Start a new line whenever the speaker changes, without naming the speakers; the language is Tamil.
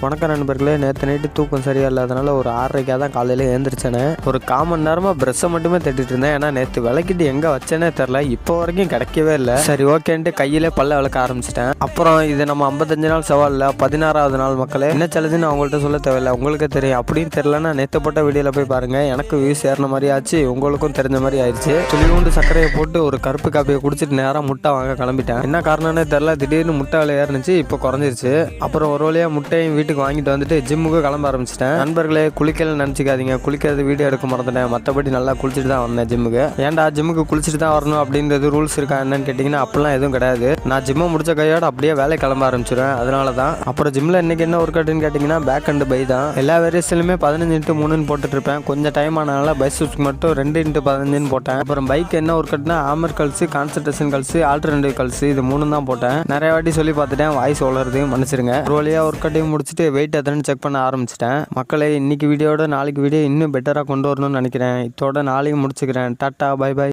வணக்கம் நண்பர்களே, நேற்று நைட்டு தூக்கம் சரியா இல்லாதனால ஒரு 6:30 தான் காலையில் எழுந்திரிச்சேனே. ஒரு 1/4 மணி நேரமாக ப்ரெஷ்ஷை மட்டுமே தட்டிட்டு இருந்தேன். ஏன்னா நேற்று விளக்கிட்டு எங்கே வச்சேனே தெரில, இப்போ வரைக்கும் கிடைக்கவே இல்லை. சரி ஓகேன்ட்டு கையிலே பல்ல விளக்க ஆரம்பிச்சிட்டேன். அப்புறம் இது நம்ம 55 நாள் சவாலில் 16வது நாள் மக்களே. என்ன செலதுன்னு அவங்கள்ட்ட சொல்ல தேவையில்லை, உங்களுக்கு தெரியும். அப்படின்னு தெரிலன்னா நேற்று போட்ட வீடியோவில் போய் பாருங்கள். எனக்கு வியூஸ் ஏறின மாதிரி ஆச்சு, உங்களுக்கும் தெரிஞ்ச மாதிரி ஆயிடுச்சு. துளிவுண்டு சர்க்கரையை போட்டு ஒரு கருப்பு காப்பியை குடிச்சிட்டு நேராக முட்டை வாங்க கிளம்பிட்டேன். என்ன காரணம்னே தெரில, திடீர்னு முட்டை விலை ஏறினுச்சு, இப்போ குறைஞ்சிருச்சு. அப்புறம் ஒரு வழியாக முட்டையும் வீட்டுக்கு வாங்கிட்டு வந்துட்டு ஜிம்முக்கு கிளம்ப ஆரம்பிச்சிட்டேன். நண்பர்களே, குளிக்கலன்னு நினச்சிக்காதீங்க, குளிக்கிறது வீடியோ எடுக்க மறந்துட்டேன். மற்றபடி நல்லா குளிச்சுட்டு தான் வந்தேன் ஜிம்முக்கு. ஏன்டா ஜிம்முக்கு குளிச்சுட்டு தான் வரணும் அப்படின்றது ரூல்ஸ் இருக்கா என்னன்னு கேட்டிங்கன்னா அப்படிலாம் எதுவும் கிடையாது. நான் ஜிம்மை முடிச்ச கையோட அப்படியே வேலை கிளம்ப ஆரம்பிச்சிடுவேன். அதனால தான். அப்புறம் ஜிம்மில் இன்னைக்கு என்ன ஒர்க் அவுட்னு கேட்டிங்கன்னா பேக் அண்ட் பை தான். எல்லா வேரியஸ்லையுமே 15x3 போட்டுட்டு இருப்பேன். கொஞ்சம் டைம் ஆனால பைசப்ஸ்க்கு மட்டும் 2x15 போட்டேன். அப்புறம் பைக் என்ன ஒர்க் அவுட்னா ஆமர் கல்ஸு, கான்சன்ட்ரேஷன் கல்ஸு, ஆல்டர்னேட்டிவ் கல்ஸு, இது 3 தான் போட்டேன். நிறைய வாட்டி சொல்லி பார்த்துட்டேன், வாய்ஸ் வளருது, மன்னிச்சிருங்க. ஒரு வழியாக ஒர்க் அவுட்டையும் முடிச்சுட்டு வெயிட் எத்தனை செக் பண்ண ஆரம்பிச்சிட்டேன். மக்களே, இன்னைக்கு வீடியோட நாளைக்கு வீடியோ இன்னும் பெட்டராக கொண்டு வரணும்னு நினைக்கிறேன். இதோட நாளைக்கு முடிச்சுக்கிறேன். Tata, bye by.